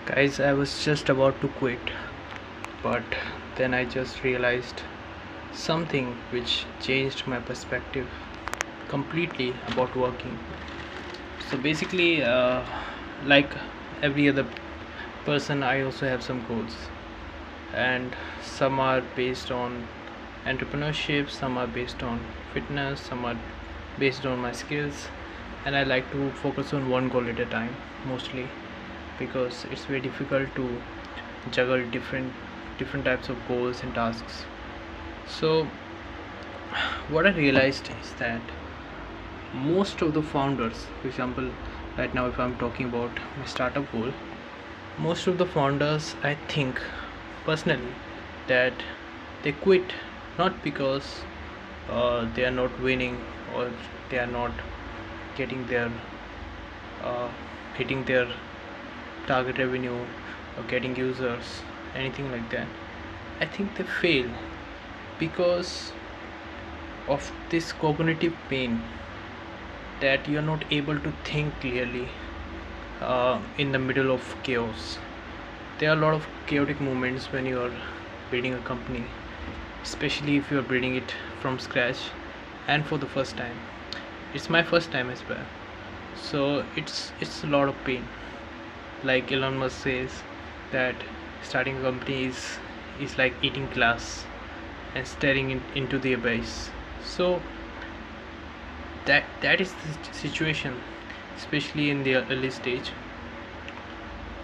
Guys, I was just about to quit, but then I just realized something which changed my perspective completely about working. So basically, like every other person, I also have some goals, and some are based on entrepreneurship, some are based on fitness, some are based on my skills, and I like to focus on one goal at a time mostly because it's very difficult to juggle different types of goals and tasks. So what I realized is that most of the founders, for example, right now if I'm talking about my startup goal, most of the founders, I think personally, that they quit not because they are not winning, or they are not getting their uh, hitting their target revenue or getting users, anything like that. I think they fail because of this cognitive pain, that you are not able to think clearly in the middle of chaos. There are a lot of chaotic moments when you are building a company, especially if you are building it from scratch and for the first time. It's my first time as well, so it's a lot of pain. Like Elon Musk says that starting a company is like eating glass and staring into the abyss. So that is the situation, especially in the early stage.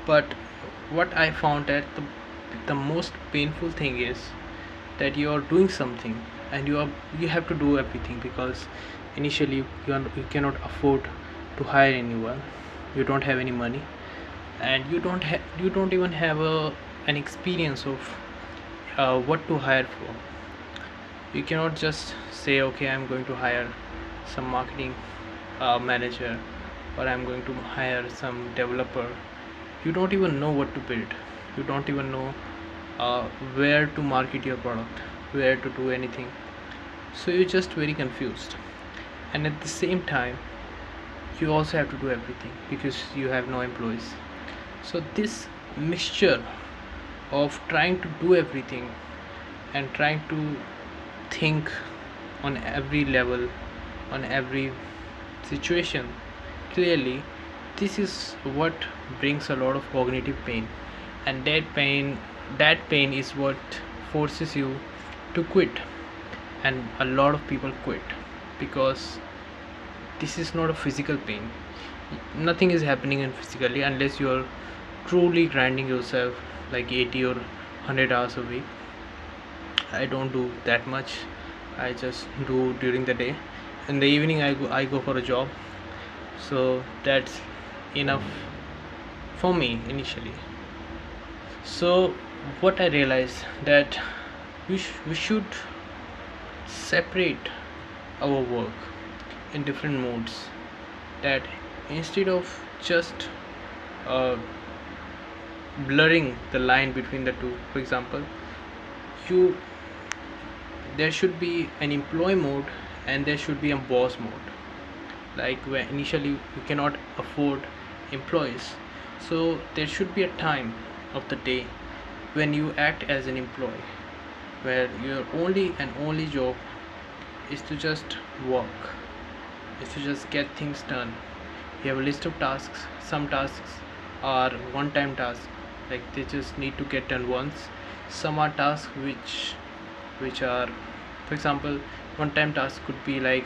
But what I found that the most painful thing is that you are doing something, and you have to do everything because initially you cannot afford to hire anyone. You don't have any money, and you don't even have an experience of what to hire for. You cannot just say, okay, I'm going to hire some marketing manager, or I'm going to hire some developer. You don't even know what to build. You don't even know uh, where to market your product, where to do anything. So you're just very confused, and at the same time you also have to do everything because you have no employees. So this mixture of trying to do everything and trying to think on every level, on every situation clearly, this is what brings a lot of cognitive pain. And that pain is what forces you to quit. And a lot of people quit because this is not a physical pain. Nothing is happening in physically unless you are truly grinding yourself like 80 or 100 hours a week. I don't do that much. I just do during the day. In the evening, I go for a job. So that's enough for me initially. So what I realized that we should separate our work in different modes. That instead of just uh, blurring the line between the two, for example, you there should be an employee mode and there should be a boss mode. Like where initially you cannot afford employees, so there should be a time of the day when you act as an employee, where your only and only job is to just work, is to just get things done. You have a list of tasks. Some tasks are one time tasks, like they just need to get done once. Some are tasks which are, for example, one time task could be like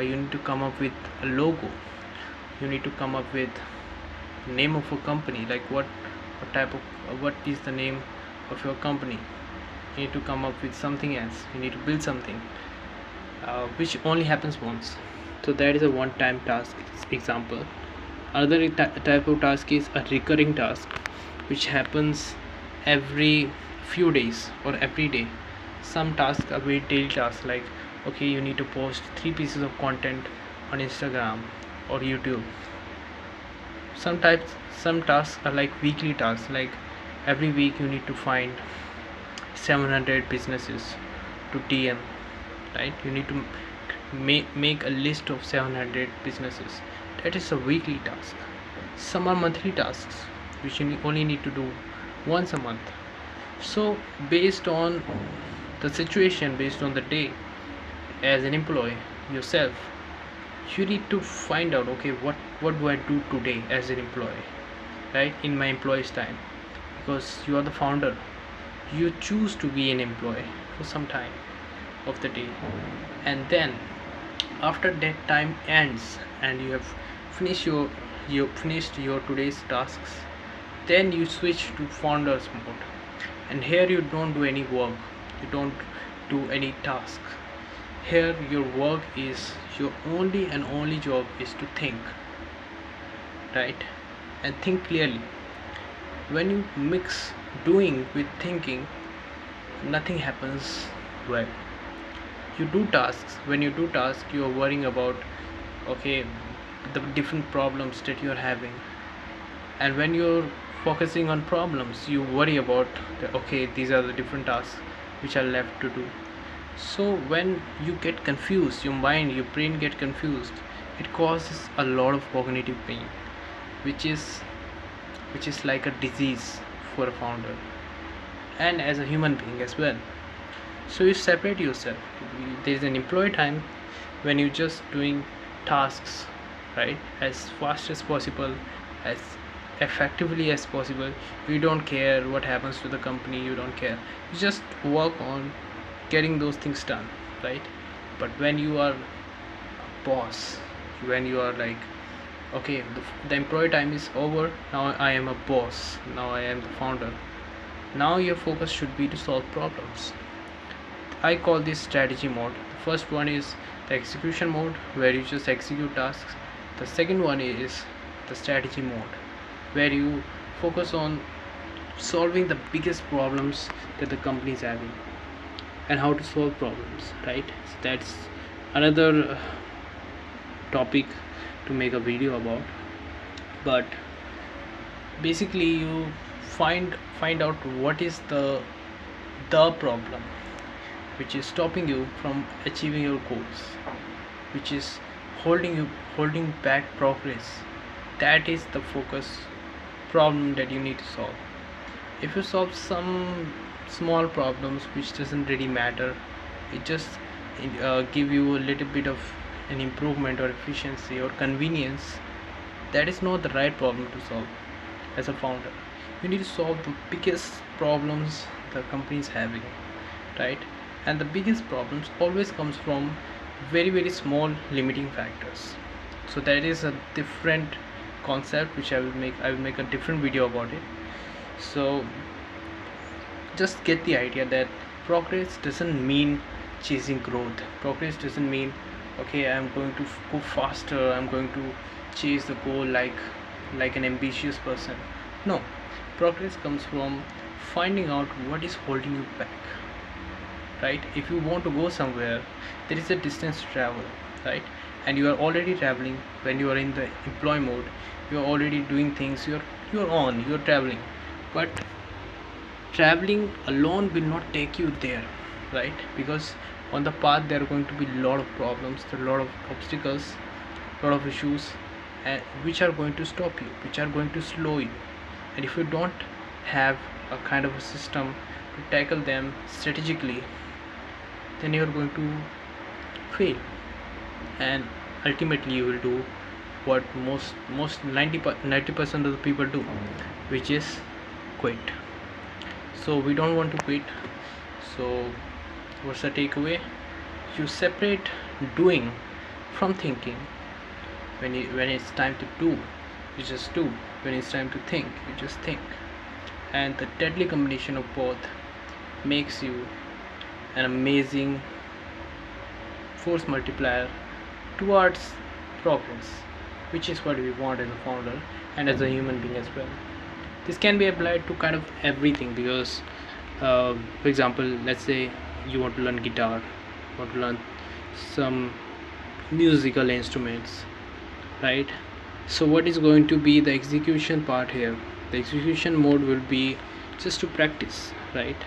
you need to come up with a logo, you need to come up with name of a company, like what type of what is the name of your company. You need to come up with something else, you need to build something which only happens once. So that is a one time task example. Another type of task is a recurring task, which happens every few days or every day. Some tasks are very daily tasks, like okay, you need to post 3 pieces of content on Instagram or YouTube. Some tasks are like weekly tasks, like every week you need to find 700 businesses to DM, right? You need to make a list of 700 businesses. That is a weekly task. Some are monthly tasks, which you only need to do once a month. So based on the situation, based on the day, as an employee yourself, you need to find out, okay, what do I do today as an employee, right, in my employee's time, because you are the founder. You choose to be an employee for some time of the day, and then after that time ends and you have finished your today's tasks, then you switch to founders mode. And here you don't do any work, you don't do any task. Here your work is, your only and only job is to think, right, and think clearly. When you mix doing with thinking, nothing happens well. You do tasks, when you do tasks you are worrying about, okay, the different problems that you are having. And when you're focusing on problems, you worry about okay, these are the different tasks which are left to do. So when you get confused, your mind, your brain get confused, it causes a lot of cognitive pain, which is like a disease for a founder and as a human being as well. So you separate yourself. There is an employee time when you're just doing tasks, right, as fast as possible, as effectively as possible. You don't care what happens to the company, you don't care, you just work on getting those things done, right? But when you are a boss, when you are like, okay, the employee time is over, now I am a boss, now I am the founder, now your focus should be to solve problems. I call this strategy mode. The first one is the execution mode, where you just execute tasks. The second one is the strategy mode, where you focus on solving the biggest problems that the company is having and how to solve problems, right? So that's another topic to make a video about. But basically you find out what is the problem which is stopping you from achieving your goals, which is holding back progress. That is the focus problem that you need to solve. If you solve some small problems which doesn't really matter, it just give you a little bit of an improvement or efficiency or convenience, that is not the right problem to solve. As a founder, you need to solve the biggest problems the company is having, right? And the biggest problems always comes from very small limiting factors. So that is a different concept which I will make a different video about it. So just get the idea that progress doesn't mean chasing growth. Progress doesn't mean, okay, I'm going to go faster, I'm going to chase the goal like an ambitious person. No, progress comes from finding out what is holding you back, right? If you want to go somewhere, there is a distance to travel, right? And you are already traveling. When you are in the employee mode, you are already doing things, you're traveling. But traveling alone will not take you there, right? Because on the path there are going to be a lot of problems, there are a lot of obstacles, a lot of issues, which are going to stop you, which are going to slow you. And if you don't have a kind of a system to tackle them strategically, then you're going to fail, and ultimately you will do what most 90% of the people do, which is quit. So we don't want to quit. So what's the takeaway? You separate doing from thinking. When it's time to do, you just do. When it's time to think, you just think. And the deadly combination of both makes you an amazing force multiplier towards progress, which is what we want as a founder and as a human being as well. This can be applied to kind of everything, because for example, let's say you want to learn guitar, want to learn some musical instruments, right? So what is going to be the execution part here? The execution mode will be just to practice, right?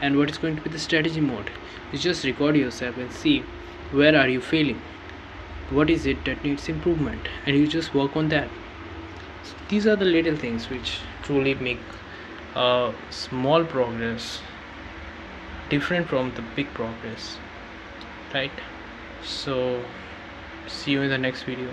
And what is going to be the strategy mode? You just record yourself and see where are you failing, what is it that needs improvement, and you just work on that. So these are the little things which truly make small progress different from the big progress, right? So see you in the next video.